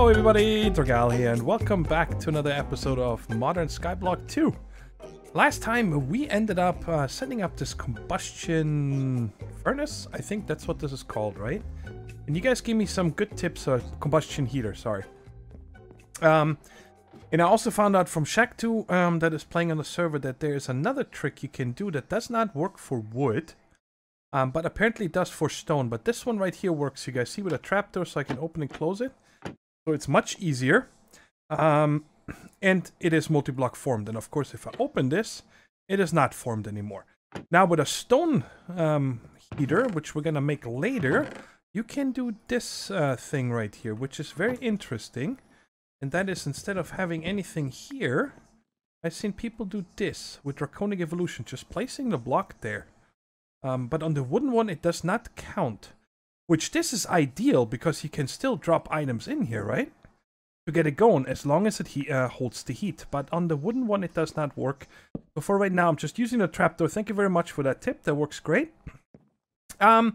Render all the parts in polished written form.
Hello everybody, Thorgal here, and welcome back to another episode of Modern Skyblock 2. Last time we ended up setting up this combustion furnace. I think that's what this is called, right? And you guys gave me some good tips, combustion heater, sorry. And I also found out from Shack2 that is playing on the server that there is another trick you can do that does not work for wood. But apparently it does for stone. But this one right here works, you guys see, with a trapdoor, so I can open and close it. So it's much easier. And it is multi-block formed. And of course, if I open this, it is not formed anymore. Now with a stone heater, which we're going to make later, you can do this thing right here, which is very interesting. And that is, instead of having anything here, I've seen people do this with Draconic Evolution, just placing the block there. But on the wooden one, it does not count. Which this is ideal, because you can still drop items in here, right? To get it going, as long as it holds the heat. But on the wooden one, it does not work. So for right now, I'm just using the trapdoor. Thank you very much for that tip. That works great. And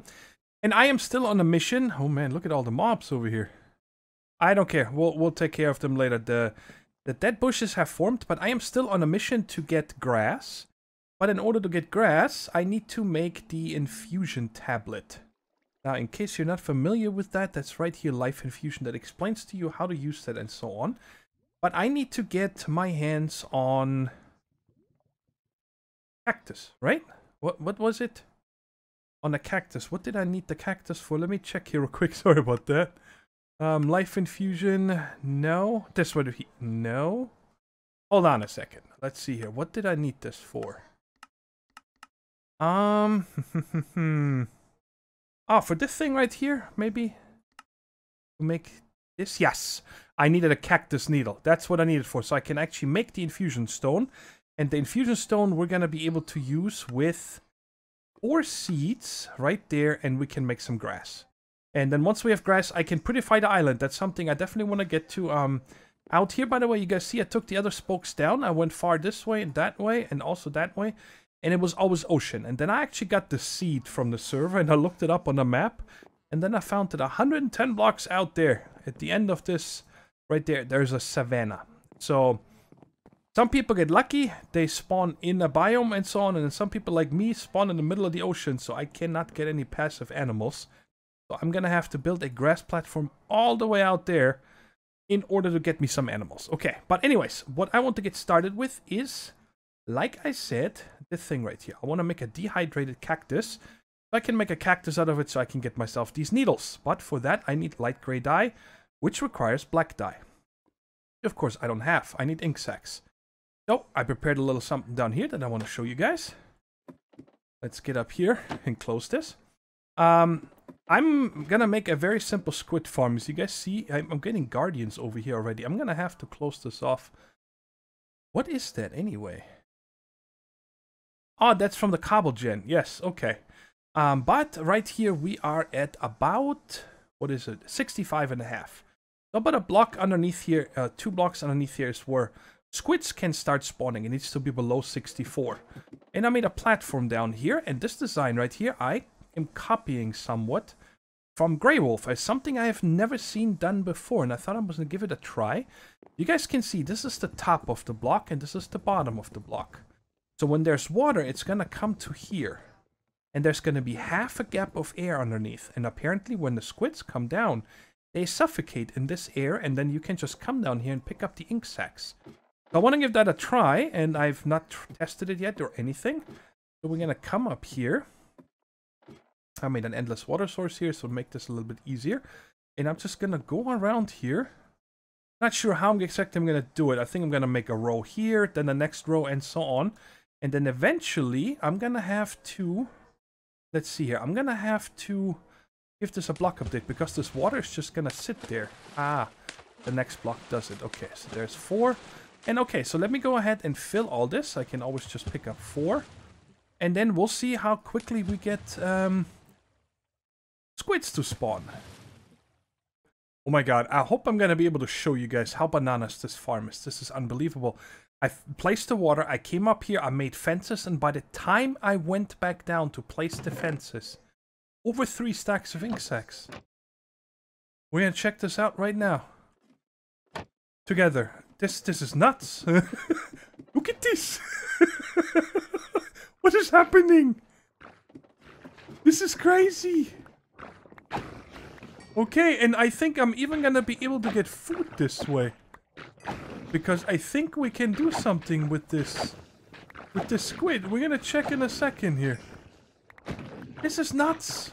I am still on a mission. Oh man, look at all the mobs over here. I don't care. We'll take care of them later. The dead bushes have formed, but I am still on a mission to get grass. But in order to get grass, I need to make the infusion tablet. Now, in case you're not familiar with that, that's right here, Life Infusion, that explains to you how to use that and so on. But I need to get my hands on cactus, right? What was it? On a cactus. What did I need the cactus for? Let me check here real quick. Sorry about that. Life Infusion, no. This one, no. Hold on a second. Let's see here. What did I need this for? Oh, for this thing right here, maybe? To make this? Yes. I needed a cactus needle. That's what I needed for. So I can actually make the infusion stone. And the infusion stone we're going to be able to use with 4 seeds right there. And we can make some grass. And then once we have grass, I can prettify the island. That's something I definitely want to get to. Out here, by the way, you guys see I took the other spokes down. I went far this way and that way and also that way. And it was always ocean. And then I actually got the seed from the server and I looked it up on the map. And then I found that 110 blocks out there, at the end of this, right there, there's a savanna. So, some people get lucky, they spawn in a biome and so on. And then some people like me spawn in the middle of the ocean, so I cannot get any passive animals. So I'm gonna have to build a grass platform all the way out there in order to get me some animals. Okay, but anyways, what I want to get started with is, like I said, this thing right here. I want to make a dehydrated cactus. I can make a cactus out of it so I can get myself these needles. But for that, I need light gray dye, which requires black dye. Of course, I don't have. I need ink sacs. So, I prepared a little something down here that I want to show you guys. Let's get up here and close this. I'm gonna make a very simple squid farm. As you guys see, I'm getting guardians over here already. I'm gonna have to close this off. What is that anyway? Oh, that's from the cobble gen. Yes, okay. But right here we are at about, what is it? 65.5. So about a block underneath here, 2 blocks underneath here is where squids can start spawning. It needs to be below 64. And I made a platform down here. And this design right here, I am copying somewhat from Grey Wolf as something I have never seen done before. And I thought I was going to give it a try. You guys can see this is the top of the block and this is the bottom of the block. So when there's water, it's going to come to here. And there's going to be half a gap of air underneath. And apparently when the squids come down, they suffocate in this air. And then you can just come down here and pick up the ink sacs. So I want to give that a try. And I've not tested it yet or anything. So we're going to come up here. I made an endless water source here, so make this a little bit easier. And I'm just going to go around here. Not sure how exactly I'm going to do it. I think I'm going to make a row here, then the next row, and so on. And then eventually, I'm going to have to... Let's see here. I'm going to have to give this a block update, because this water is just going to sit there. Ah, the next block does it. Okay, so there's 4. And okay, so let me go ahead and fill all this. I can always just pick up 4. And then we'll see how quickly we get squids to spawn. Oh my god, I hope I'm going to be able to show you guys how bananas this farm is. This is unbelievable. I've placed the water, I came up here, I made fences, and by the time I went back down to place the fences, over 3 stacks of ink sacs. We're going to check this out right now. together. This is nuts. Look at this. What is happening? This is crazy. Okay, and I think I'm even gonna be able to get food this way. Because I think we can do something with this. With this squid. We're gonna check in a second here. This is nuts.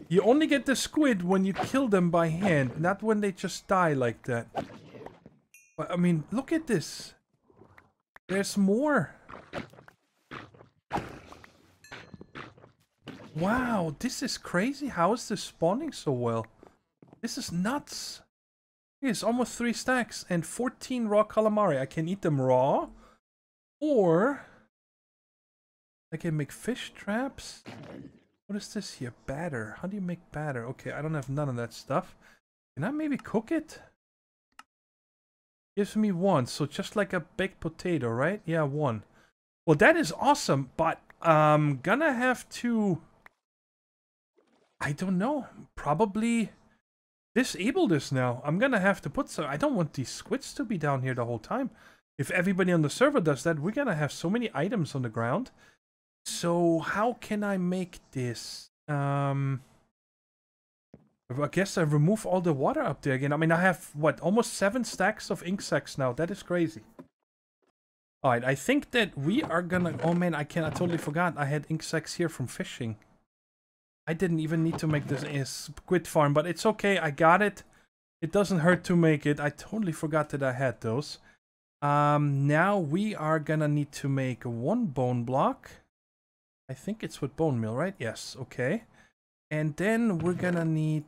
You only get the squid when you kill them by hand, not when they just die like that. But, I mean, look at this. There's more. Wow, this is crazy. How is this spawning so well? This is nuts. It's almost 3 stacks and 14 raw calamari. I can eat them raw. Or I can make fish traps. What is this here? Batter. How do you make batter? Okay, I don't have none of that stuff. Can I maybe cook it? Gives me 1. So just like a baked potato, right? Yeah, 1. Well, that is awesome. But I'm gonna have to... I don't know. Probably disable this now. I'm gonna have to put some... I don't want these squids to be down here the whole time. If everybody on the server does that, we're gonna have so many items on the ground. So how can I make this? I guess I remove all the water up there again. I mean, I have, what, almost 7 stacks of ink sacs now. That is crazy. Alright, I think that we are gonna... Oh man, I totally forgot. I had ink sacs here from fishing. I didn't even need to make this a squid farm, but it's okay. I got it. It doesn't hurt to make it. I totally forgot that I had those. Now we are gonna need to make 1 bone block. I think it's with bone meal, right? Yes, okay. And then we're gonna need...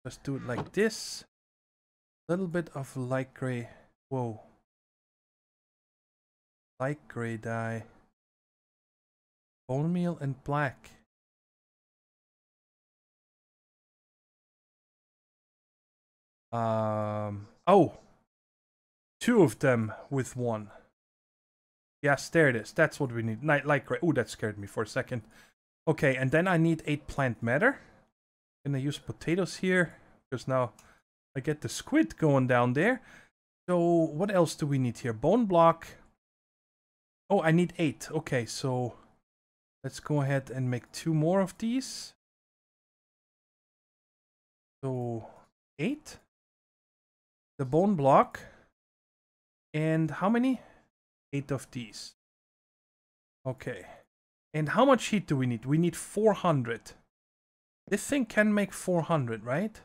Let's do it like this. A little bit of light gray. Whoa. Light gray dye. Bone meal and black. Oh. 2 of them with 1. Yes, there it is. That's what we need. Light gray. Oh, that scared me for a second. Okay, and then I need 8 plant matter. I'm gonna use potatoes here, because now I get the squid going down there. So, what else do we need here? Bone block. Oh, I need 8. Okay, so let's go ahead and make 2 more of these. So, 8. The bone block. And how many? 8 of these. Okay. And how much heat do we need? We need 400. This thing can make 400, right?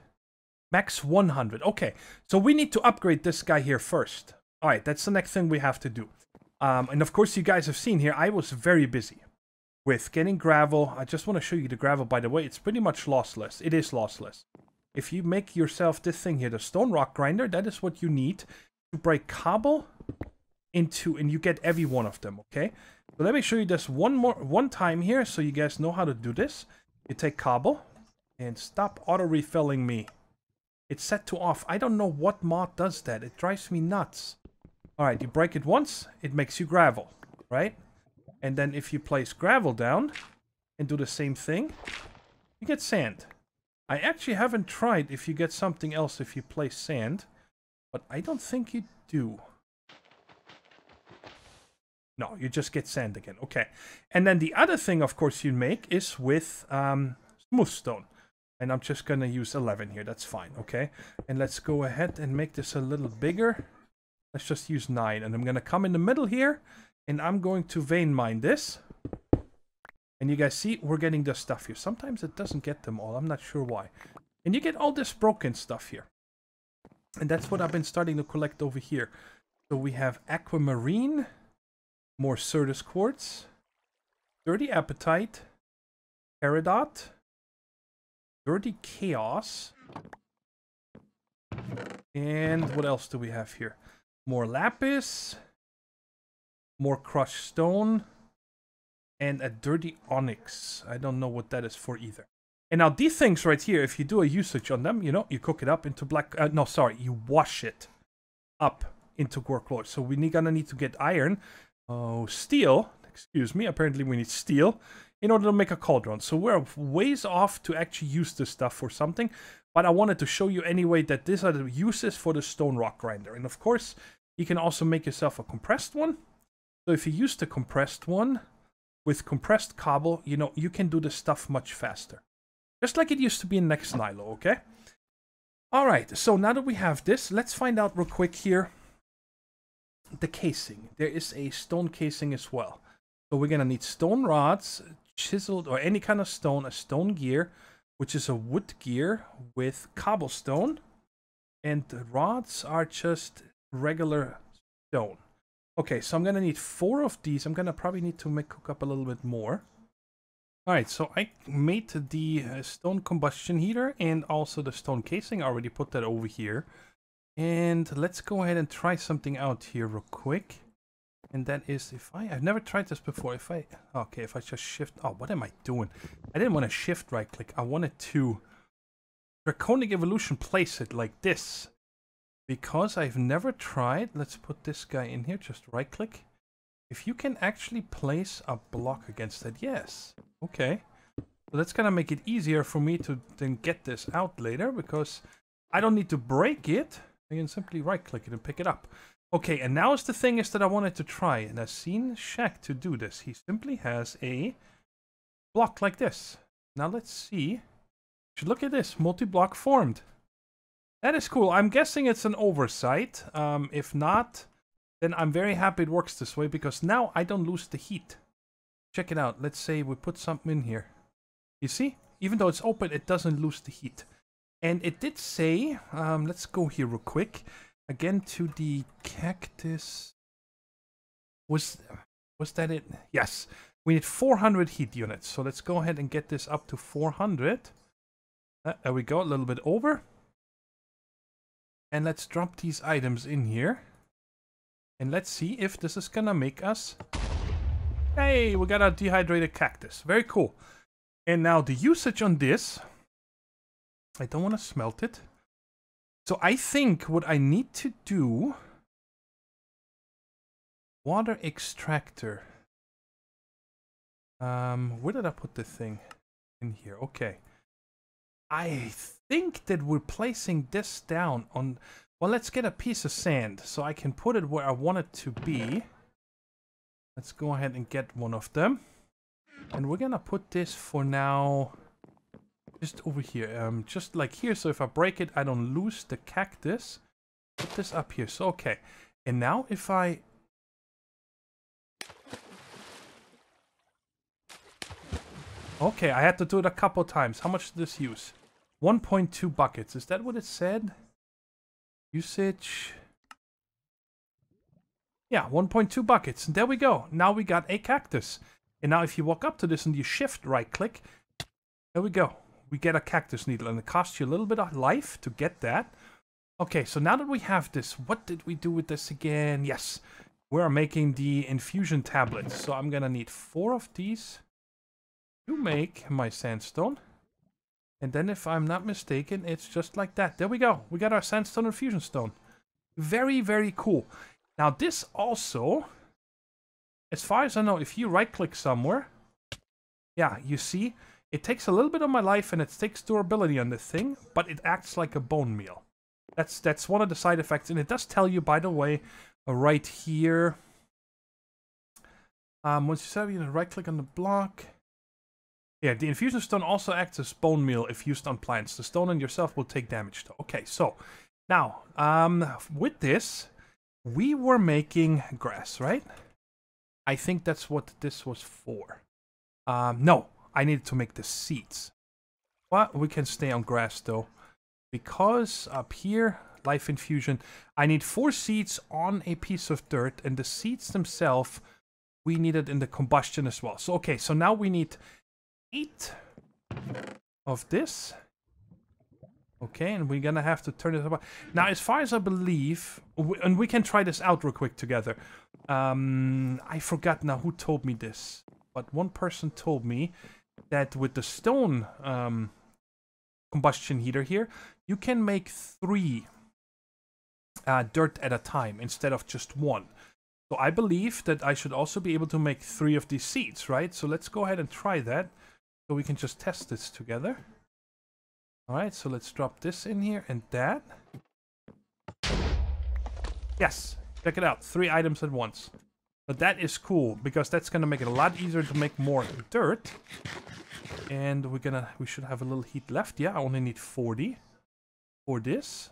Max 100. Okay. So we need to upgrade this guy here first. Alright, that's the next thing we have to do. And of course you guys have seen here, I was very busy with getting gravel. I just want to show you the gravel, by the way. It's pretty much lossless. It is lossless. If you make yourself this thing here, the stone rock grinder, that is what you need to break cobble into, and you get every one of them, okay? So let me show you this one time here so you guys know how to do this. You take cobble and stop auto refilling me. It's set to off. I don't know what mod does that. It drives me nuts. Alright, you break it once, it makes you gravel, right? And then if you place gravel down and do the same thing, you get sand. I actually haven't tried if you get something else if you place sand, but I don't think you do. No, you just get sand again. Okay. And then the other thing, of course, you make is with smooth stone. And I'm just going to use 11 here. That's fine. Okay. And let's go ahead and make this a little bigger. Let's just use 9. And I'm going to come in the middle here. And I'm going to vein mine this. And you guys see, we're getting the stuff here. Sometimes it doesn't get them all. I'm not sure why. And you get all this broken stuff here. And that's what I've been starting to collect over here. So we have aquamarine. More Certus quartz, dirty apatite, peridot, dirty chaos, and what else do we have here? More lapis, more crushed stone, and a dirty onyx. I don't know what that is for either. And now these things right here, if you do a usage on them, you know, you cook it up into black, no, sorry, you wash it up into gork. So we're gonna need to get iron. Oh, steel. Excuse me. Apparently we need steel. in order to make a cauldron. So we're ways off to actually use this stuff for something. But I wanted to show you anyway that these are the uses for the stone rock grinder. And of course, you can also make yourself a compressed one. So if you use the compressed one with compressed cobble, you know, you can do this stuff much faster. Just like it used to be in Ex Nihilo, okay? Alright, so now that we have this, let's find out real quick here. The casing. There is a stone casing as well. So we're gonna need stone rods, chiseled, or any kind of stone, a stone gear, which is a wood gear with cobblestone. And the rods are just regular stone. Okay, so I'm gonna need 4 of these. I'm gonna probably need to cook up a little bit more. Alright, so I made the stone combustion heater and also the stone casing. I already put that over here. And let's go ahead and try something out here real quick. And that is I've never tried this before. If I just shift, oh, what am I doing? I didn't want to shift right click. I wanted to Draconic Evolution place it like this. Because I've never tried, let's put this guy in here, just right click. If you can actually place a block against it, yes. Okay. So that's gonna make it easier for me to then get this out later, because I don't need to break it. I can simply right click it and pick it up. Okay, and now is the thing is that I wanted to try, and I've seen Shaq to do this. He simply has a block like this. Now let's see. Look at this, multi-block formed. That is cool. I'm guessing it's an oversight. If not, then I'm very happy it works this way, because now I don't lose the heat. Check it out. Let's say we put something in here. You see? Even though it's open, it doesn't lose the heat. And it did say, let's go here real quick. Again to the cactus. Was that it? Yes. We need 400 heat units. So let's go ahead and get this up to 400. There we go. A little bit over. And let's drop these items in here. And let's see if this is gonna make us... Hey, we got a dehydrated cactus. Very cool. And now the usage on this... I don't want to smelt it. So I think what I need to do... Water extractor. Where did I put the thing? In here. Okay. I think that we're placing this down on... Well, let's get a piece of sand so I can put it where I want it to be. Let's go ahead and get one of them. And we're gonna put this for now just over here. Just like here, so if I break it, I don't lose the cactus. Put this up here. So, okay. And now if I... Okay, I had to do it a couple times. How much did this use? 1.2 buckets. Is that what it said? Usage. Yeah, 1.2 buckets. And there we go. Now we got a cactus. And now if you walk up to this and you shift right click, there we go. We get a cactus needle, and it costs you a little bit of life to get that. Okay, so now that we have this, what did we do with this again? Yes, we're making the infusion tablets. So I'm gonna need 4 of these to make my sandstone. And then if I'm not mistaken, it's just like that. There we go. We got our sandstone infusion stone. Very, very cool. Now this also, as far as I know, if you right click somewhere, yeah, you see, it takes a little bit of my life and it takes durability on this thing, but it acts like a bone meal. That's one of the side effects. And it does tell you, by the way, right here, once you set, you right click on the block. Yeah, the infusion stone also acts as bone meal if used on plants. The stone and yourself will take damage though. Okay, so now with this, we were making grass, right? I think that's what this was for. No, I needed to make the seeds. But we can stay on grass though, because up here, life infusion, I need 4 seeds on a piece of dirt, and the seeds themselves we needed in the combustion as well. So okay, so now we need 8 of this. Okay, and we're gonna have to turn it up. Now, as far as I believe, and we can try this out real quick together. I forgot now who told me this, but one person told me that with the stone combustion heater here, you can make 3 dirt at a time instead of just 1. So I believe that I should also be able to make 3 of these seeds, right? So let's go ahead and try that. So we can just test this together. Alright, so let's drop this in here and that. Yes, check it out. 3 items at once. But that is cool, because that's gonna make it a lot easier to make more dirt. And we should have a little heat left. Yeah, I only need 40 for this.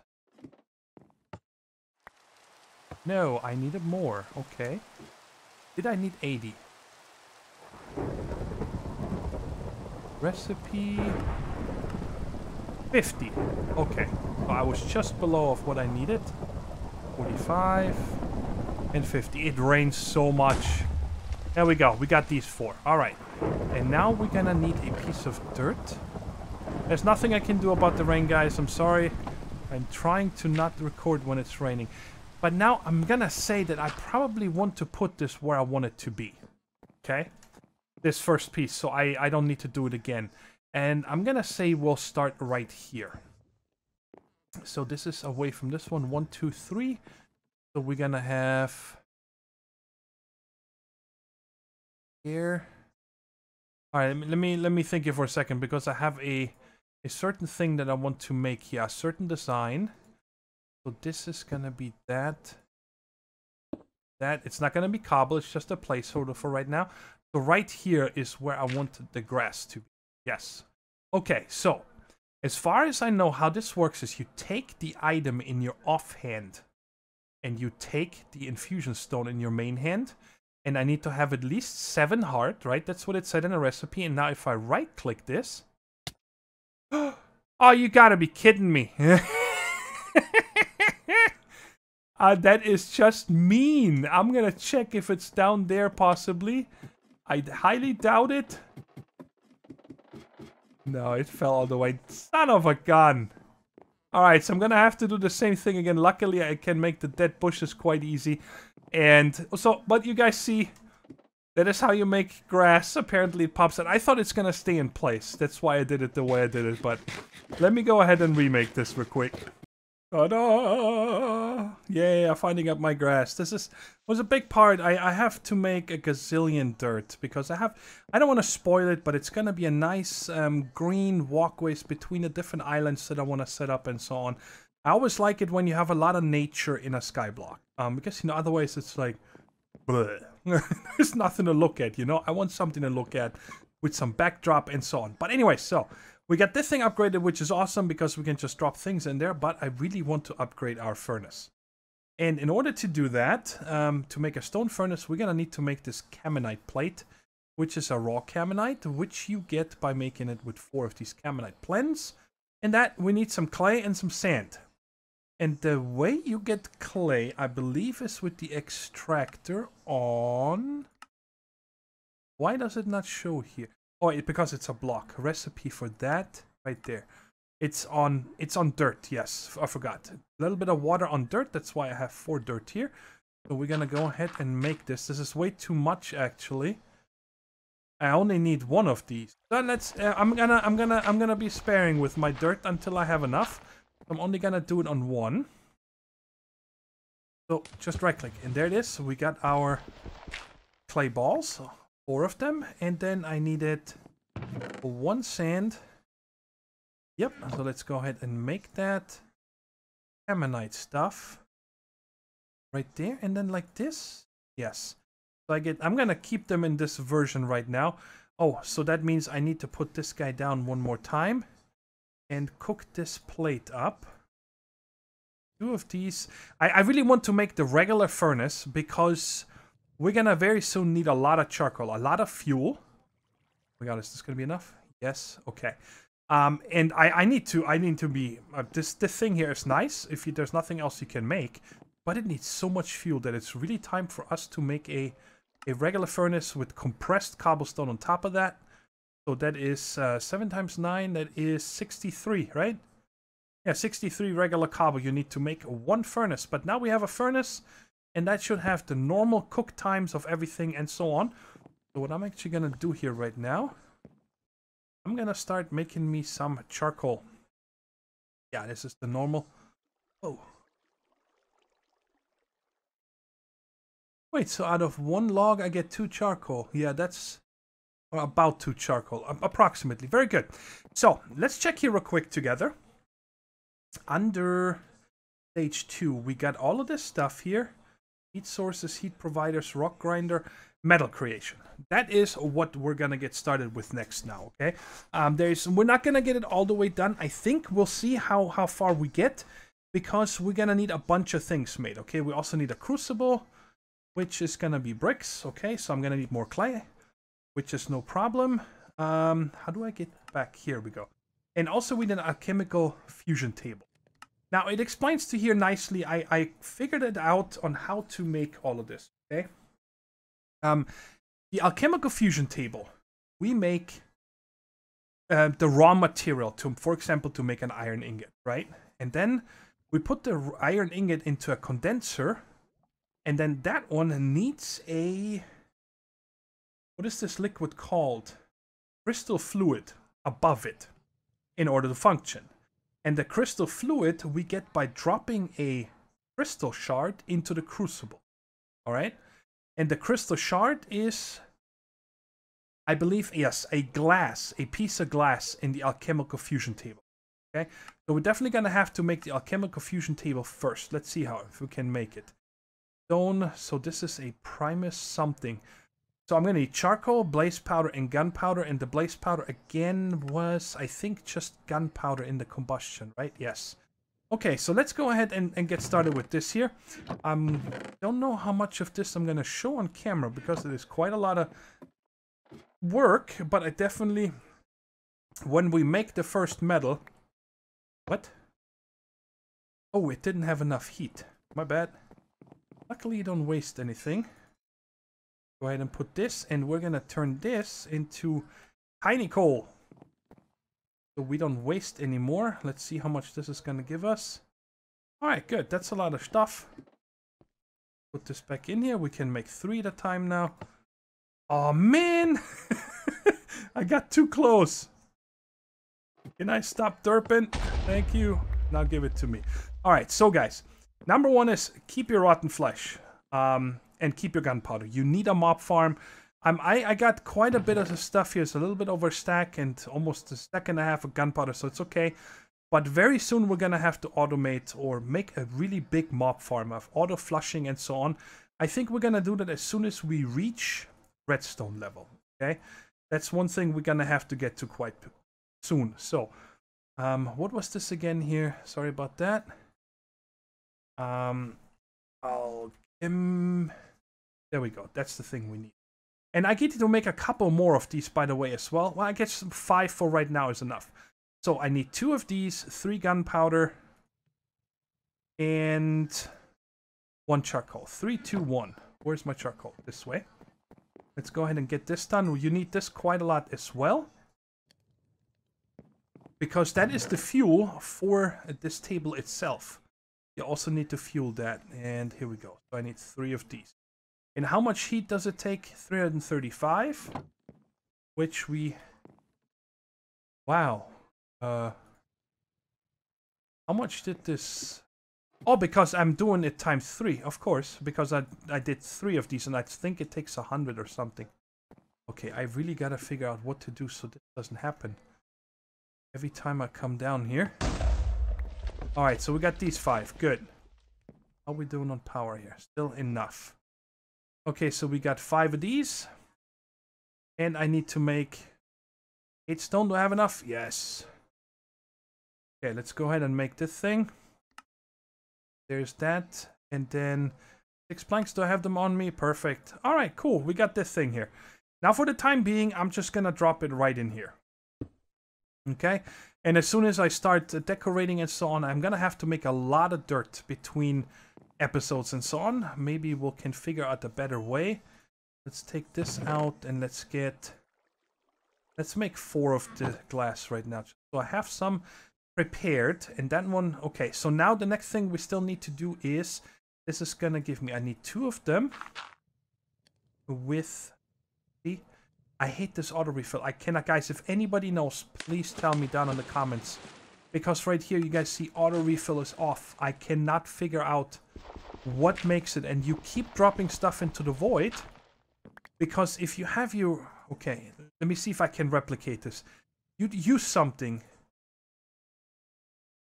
No, I needed more. Okay. Did I need 80? Recipe 50. Okay. So I was just below of what I needed. 45 and 50. It rains so much. There we go. We got these 4. All right. And now we're gonna need a piece of dirt. There's nothing I can do about the rain, guys. I'm sorry. I'm trying to not record when it's raining. But now I'm gonna say that I probably want to put this where I want it to be. Okay? This first piece, so I don't need to do it again. And I'm gonna say we'll start right here. So this is away from this one. 1, 2, 3. So we're gonna have here. All right, let me think here for a second, because I have a certain thing that I want to make here, a certain design. So this is gonna be that. It's not gonna be cobble. It's just a placeholder for right now. So right here is where I want the grass to be. Yes. Okay. So as far as I know, how this works is you take the item in your offhand, and you take the infusion stone in your main hand. And I need to have at least 7 heart, right? That's what it said in the recipe. And now if I right-click this... Oh, you gotta be kidding me. That is just mean. I'm gonna check if it's down there, possibly. I highly doubt it. No, it fell all the way. Son of a gun. Alright, so I'm gonna have to do the same thing again. Luckily, I can make the dead bushes quite easy. And so, but you guys see, that is how you make grass. Apparently it pops out. I thought it's gonna stay in place. That's why I did it the way I did it. But let me go ahead and remake this real quick. Ta-da! Yeah, finding up my grass. This was a big part. I have to make a gazillion dirt, because I don't want to spoil it, but it's gonna be a nice green walkways between the different islands that I want to set up and so on. I always like it when you have a lot of nature in a skyblock, because, you know, otherwise it's like, bleh. There's nothing to look at, you know. I want something to look at with some backdrop and so on. But anyway, so we got this thing upgraded, which is awesome because we can just drop things in there. But I really want to upgrade our furnace. And in order to do that, to make a stone furnace, we're gonna need to make this caminite plate, which is a raw caminite, which you get by making it with 4 of these caminite blends. And that we need some clay and some sand. And the way you get clay, I believe, is with the extractor on... Why does it not show here? Oh, because it's a block. Recipe for that right there. It's on dirt, yes. I forgot. A little bit of water on dirt. That's why I have 4 dirt here. So we're gonna go ahead and make this. This is way too much, actually. I only need 1 of these. So let's. I'm gonna be sparing with my dirt until I have enough. I'm only gonna do it on 1. So just right click, and there it is. So we got our clay balls, 4 of them, and then I needed 1 sand. Yep. So let's go ahead and make that ammonite stuff right there, and then like this. Yes. So I'm gonna keep them in this version right now. Oh, so that means I need to put this guy down 1 more time. And cook this plate up. 2 of these. I really want to make the regular furnace because we're gonna very soon need a lot of charcoal, a lot of fuel. Oh my god, is this gonna be enough? Yes. Okay. And I need to be this thing here is nice if there's nothing else you can make, but it needs so much fuel that it's really time for us to make a regular furnace with compressed cobblestone on top of that. So that is 7 times 9, that is 63, right? Yeah, 63 regular cobble you need to make 1 furnace. But now we have a furnace, and that should have the normal cook times of everything and so on. So what I'm actually going to do here right now, I'm going to start making me some charcoal. Yeah, this is the normal. Oh. Wait, so out of 1 log, I get 2 charcoal. Yeah, that's about 2 charcoal, approximately. Very good. So, let's check here real quick together. Under stage 2, we got all of this stuff here. Heat sources, heat providers, rock grinder, metal creation. That is what we're gonna get started with next now, okay? We're not gonna get it all the way done. I think we'll see how far we get, because we're gonna need a bunch of things made, okay? We also need a crucible, which is gonna be bricks, okay? So I'm gonna need more clay, which is no problem. How do I get back? Here we go. And also we need an alchemical fusion table. Now it explains to here nicely. I figured it out on how to make all of this, okay? The alchemical fusion table, we make the raw material to, for example, to make an iron ingot, right? And then we put the iron ingot into a condenser, and then that one needs a, what is this liquid called? Crystal fluid above it in order to function. And the crystal fluid we get by dropping a crystal shard into the crucible. All right? And the crystal shard is, I believe, yes, a piece of glass in the alchemical fusion table. Okay? So we're definitely going to have to make the alchemical fusion table first. Let's see if we can make it. Stone, so this is a Primus something. So I'm going to need charcoal, blaze powder, and gunpowder. And the blaze powder again was, I think, just gunpowder in the combustion, right? Yes. Okay, so let's go ahead and get started with this here. Don't know how much of this I'm going to show on camera, because it is quite a lot of work. But I definitely, when we make the first metal... What? Oh, it didn't have enough heat. My bad. Luckily, you don't waste anything. Go ahead and put this, and we're gonna turn this into tiny coal, so we don't waste anymore. Let's see how much this is gonna give us. All right, good. That's a lot of stuff. Put this back in here. We can make 3 at a time now. Oh man, I got too close. Can I stop derping? Thank you. Now give it to me. All right, so guys, number 1 is keep your rotten flesh. And keep your gunpowder. You need a mob farm. I got quite a bit of the stuff here. It's a little bit over a stack and almost a stack and a half of gunpowder, so it's okay. But very soon we're gonna have to automate or make a really big mob farm of auto flushing and so on. I think we're gonna do that as soon as we reach redstone level. Okay, that's one thing we're gonna have to get to quite soon. So, what was this again here? Sorry about that. There we go. That's the thing we need. And I get to make a couple more of these, by the way, as well. Well, I guess 5 for right now is enough. So I need 2 of these, 3 gunpowder, and 1 charcoal. 3, 2, 1. Where's my charcoal? This way. Let's go ahead and get this done. You need this quite a lot as well, because that is the fuel for this table itself. You also need to fuel that. And here we go. So I need 3 of these. And how much heat does it take? 335. Which we... Wow. How much did this... Oh, because I'm doing it times 3, of course. Because I did 3 of these, and I think it takes 100 or something. Okay, I really gotta figure out what to do so this doesn't happen every time I come down here. Alright, so we got these 5. Good. How are we doing on power here? Still enough. Okay, so we got 5 of these. And I need to make 8 stone. Do I have enough? Yes. Okay, let's go ahead and make this thing. There's that. And then 6 planks. Do I have them on me? Perfect. Alright, cool. We got this thing here. Now for the time being, I'm just gonna drop it right in here. Okay? And as soon as I start decorating and so on, I'm gonna have to make a lot of dirt between episodes and so on. Maybe we can figure out a better way. Let's take this out and let's make 4 of the glass right now. So I have some prepared, and that one, okay. So now the next thing we still need to do is, this is gonna give me, I need 2 of them with, see, I hate this auto refill. I cannot, guys, if anybody knows, please tell me down in the comments. Because right here, you guys see auto refill is off. I cannot figure out what makes it. And you keep dropping stuff into the void. Because if you have your... Okay, let me see if I can replicate this. You'd use something.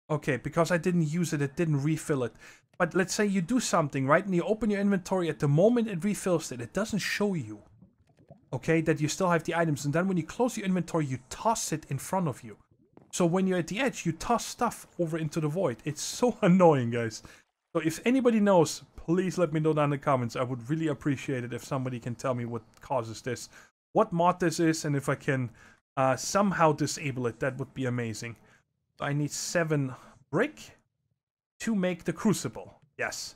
Okay, because I didn't use it, it didn't refill it. But let's say you do something, right? And you open your inventory. At the moment it refills it, it doesn't show you. Okay, that you still have the items. And then when you close your inventory, you toss it in front of you. So when you're at the edge, you toss stuff over into the void. It's so annoying, guys. So if anybody knows, please let me know down in the comments. I would really appreciate it if somebody can tell me what causes this. What mod this is, and if I can somehow disable it, that would be amazing. I need 7 brick to make the crucible. Yes.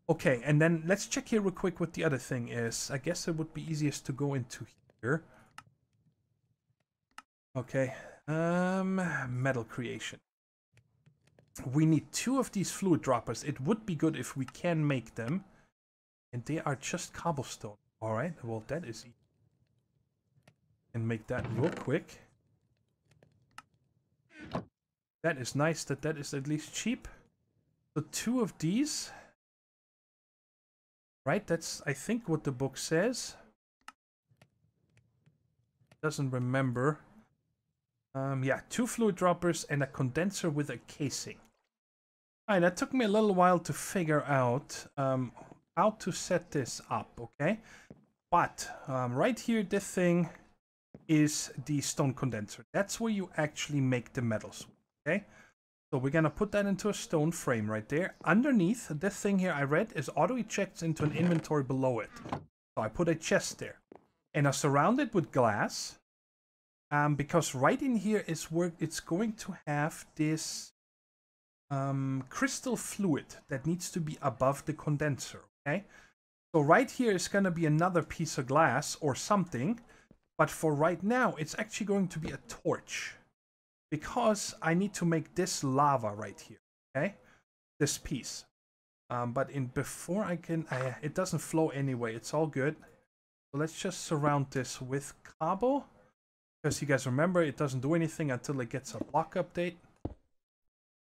Okay, and then let's check here real quick what the other thing is. I guess it would be easiest to go into here. Okay. Metal creation. We need 2 of these fluid droppers. It would be good if we can make them. And they are just cobblestone. Alright, well that is easy. And make that real quick. That is nice that that is at least cheap. So 2 of these. Right, that's I think what the book says. Doesn't remember. Yeah, 2 fluid droppers and a condenser with a casing. Alright, that took me a little while to figure out how to set this up, okay? But right here, this thing is the stone condenser. That's where you actually make the metals, okay? So we're gonna put that into a stone frame right there. Underneath, this thing here I read is auto-ejects into an inventory below it. So I put a chest there. And I surround it with glass. Because right in here is where it's going to have this crystal fluid that needs to be above the condenser, okay? So right here is gonna be another piece of glass or something. But for right now, it's actually going to be a torch. Because I need to make this lava right here, okay? This piece. But before I can... it doesn't flow anyway, it's all good. So let's just surround this with cobble. Because you guys remember, it doesn't do anything until it gets a block update. That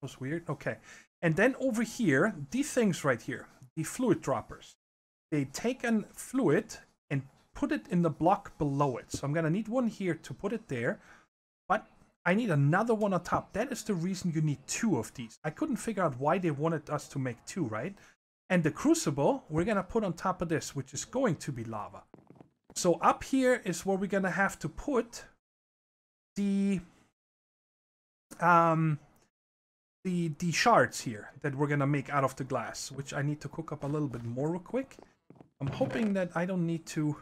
was weird. Okay. And then over here, these things right here, the fluid droppers. They take a fluid and put it in the block below it. So I'm going to need one here to put it there. But I need another one on top. That is the reason you need 2 of these. I couldn't figure out why they wanted us to make 2, right? And the crucible, we're going to put on top of this, which is going to be lava. So up here is where we're going to have to put the shards here that we're going to make out of the glass, which I need to cook up a little bit more real quick. I'm hoping that I don't need to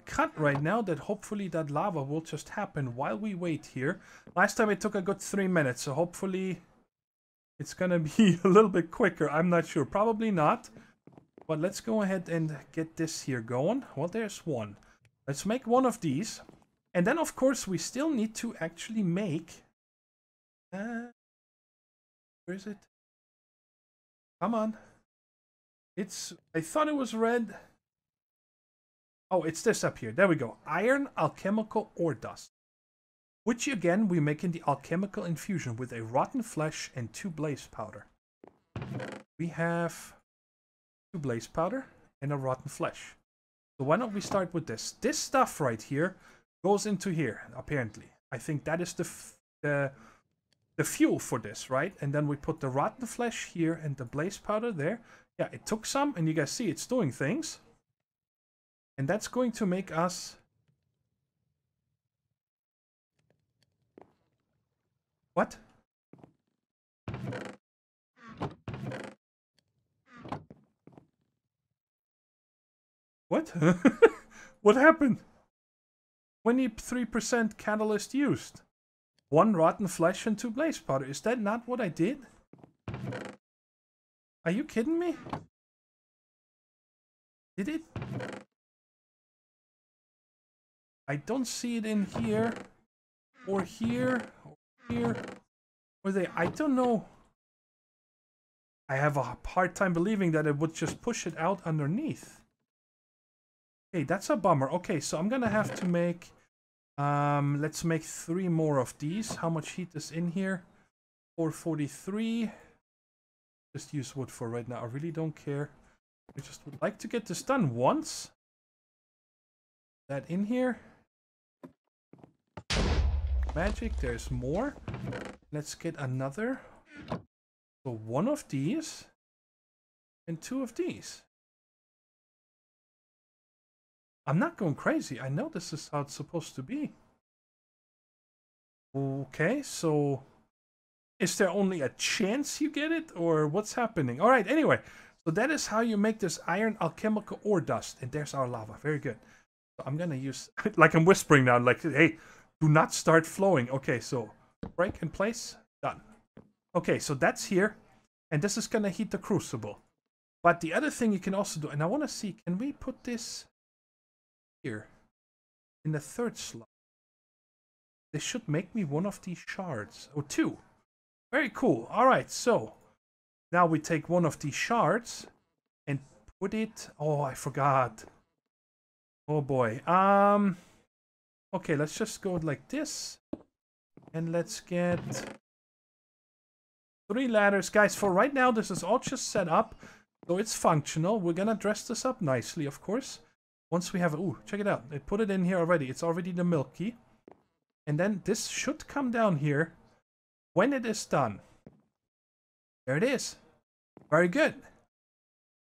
cut right now, that hopefully that lava will just happen while we wait here. Last time it took a good 3 minutes, so hopefully it's gonna be a little bit quicker. I'm not sure, probably not, but let's go ahead and get this here going. Well, there's one. Let's make 1 of these, and then of course we still need to actually make where is it? Come on, I thought it was red. Oh, it's this up here. There we go. Iron alchemical ore dust. Which again, we make in the alchemical infusion with a rotten flesh and 2 blaze powder. We have 2 blaze powder and a rotten flesh. So why don't we start with this? This stuff right here goes into here, apparently. I think that is the fuel for this, right? And then we put the rotten flesh here and the blaze powder there. Yeah, it took some, and you guys see it's doing things. And that's going to make us... What? What? What happened? 23% catalyst used. 1 rotten flesh and 2 blaze powder. Is that not what I did? Are you kidding me? Did it? I don't see it in here, or here, or here, or there. I don't know. I have a hard time believing that it would just push it out underneath. Okay, that's a bummer. Okay, so I'm gonna have to make, let's make 3 more of these. How much heat is in here? 443. just use wood for right now. I really don't care. I just would like to get this done once. That in here. Magic, there's more. Let's get another. So one of these and two of these. I'm not going crazy. I know this is how it's supposed to be. Okay, so is there only a chance you get it, or what's happening? All right, anyway, so that is how you make this iron alchemical ore dust. And there's our lava. Very good. So I'm gonna use, like I'm whispering now, like, hey, do not start flowing. Okay, so break in place, done. Okay, so that's here, and this is gonna heat the crucible. But the other thing you can also do, and I want to see, can we put this here in the third slot? This should make me one of these shards. Oh, two. Very cool. All right, so now we take one of these shards and put it. Oh, I forgot. Oh boy. Okay, let's just go like this, and let's get 3 ladders, guys. For right now, this is all just set up, so it's functional. We're gonna dress this up nicely, of course. Once we have it. Ooh, check it out. They put it in here already. It's already the milky. And then this should come down here when it is done. There it is. Very good.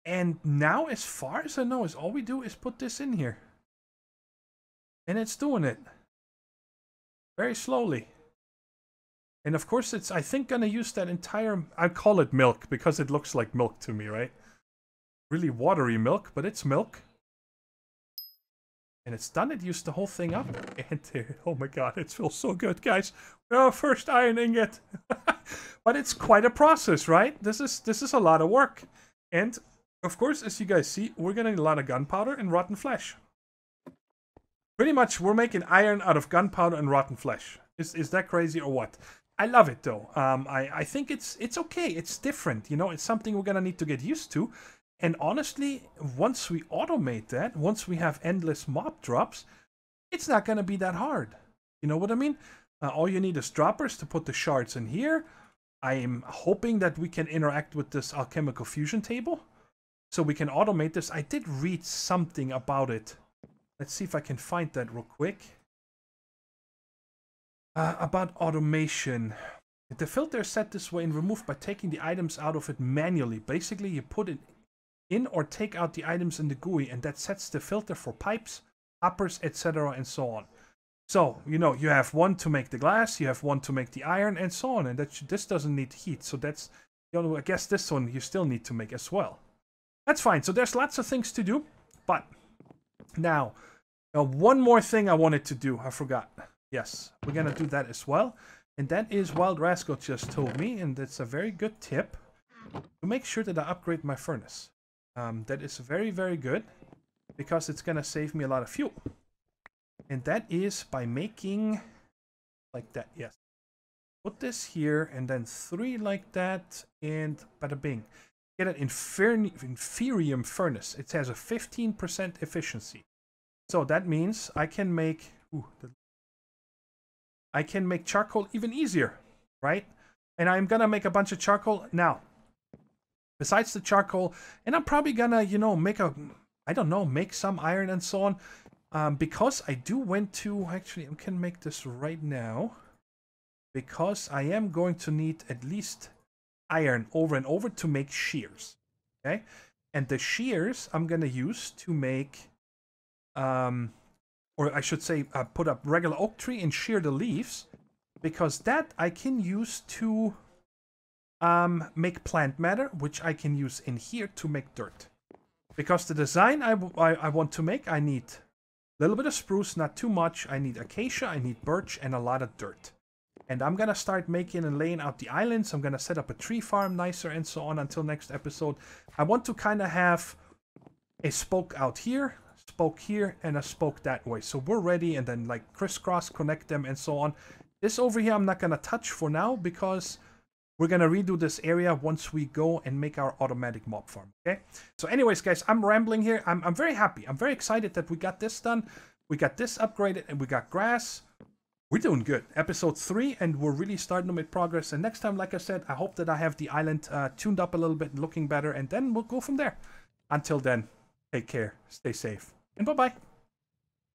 And now, as far as I know, is all we do is put this in here. And it's doing it. Very slowly. And of course, it's, I think, gonna use that entire, I call it milk because it looks like milk to me, right? Really watery milk, but it's milk. And it's done. It used the whole thing up. And oh my god, it feels so good, guys. Our first iron ingot. But it's quite a process, right? This is a lot of work. And of course, as you guys see, we're gonna need a lot of gunpowder and rotten flesh. Pretty much, we're making iron out of gunpowder and rotten flesh. Is that crazy or what? I love it though. I think it's okay. It's different. You know, it's something we're gonna need to get used to. And honestly, once we automate that, once we have endless mob drops, it's not going to be that hard. You know what I mean? All you need is droppers to put the shards in here. I am hoping that we can interact with this alchemical fusion table, so we can automate this. I did read something about it. Let's see if I can find that real quick. About automation. The filter is set this way and removed by taking the items out of it manually. Basically, you put it in or take out the items in the GUI, and that sets the filter for pipes, hoppers, etc. and so on. So, you know, you have one to make the glass, you have one to make the iron, and so on, and this doesn't need heat, so that's, you know, I guess this one you still need to make as well. That's fine. So there's lots of things to do, but now one more thing I wanted to do, I forgot. Yes, we're gonna do that as well, and that is Wild Rascal just told me, and that's a very good tip, to make sure that I upgrade my furnace. That is very, very good, because it's gonna save me a lot of fuel. And that is by making like that. Yes. Put this here, and then 3 like that, and bada bing. Get an inferium furnace. It has a 15% efficiency. So that means I can make charcoal even easier, right? And I'm gonna make a bunch of charcoal now. Besides the charcoal, and I'm probably gonna, you know, make make some iron and so on. Because I do went to, actually, I can make this right now. Because I am going to need at least iron over and over to make shears. Okay? And the shears I'm gonna use to make, or I should say, put up regular oak tree and shear the leaves. Because that I can use to make plant matter, which I can use in here to make dirt. Because the design I want to make, I need a little bit of spruce, not too much. I need acacia, I need birch, and a lot of dirt. And I'm gonna start making and laying out the islands. I'm gonna set up a tree farm nicer and so on until next episode. I want to kind of have a spoke out here, spoke here, and a spoke that way. So we're ready, and then like crisscross, connect them, and so on. This over here I'm not gonna touch for now, because we're gonna redo this area once we go and make our automatic mob farm, okay? So anyways, guys, I'm rambling here. I'm very happy. I'm very excited that we got this done. We got this upgraded, and we got grass. We're doing good. Episode 3, and we're really starting to make progress. And next time, like I said, I hope that I have the island tuned up a little bit and looking better, and then we'll go from there. Until then, take care, stay safe, and bye-bye.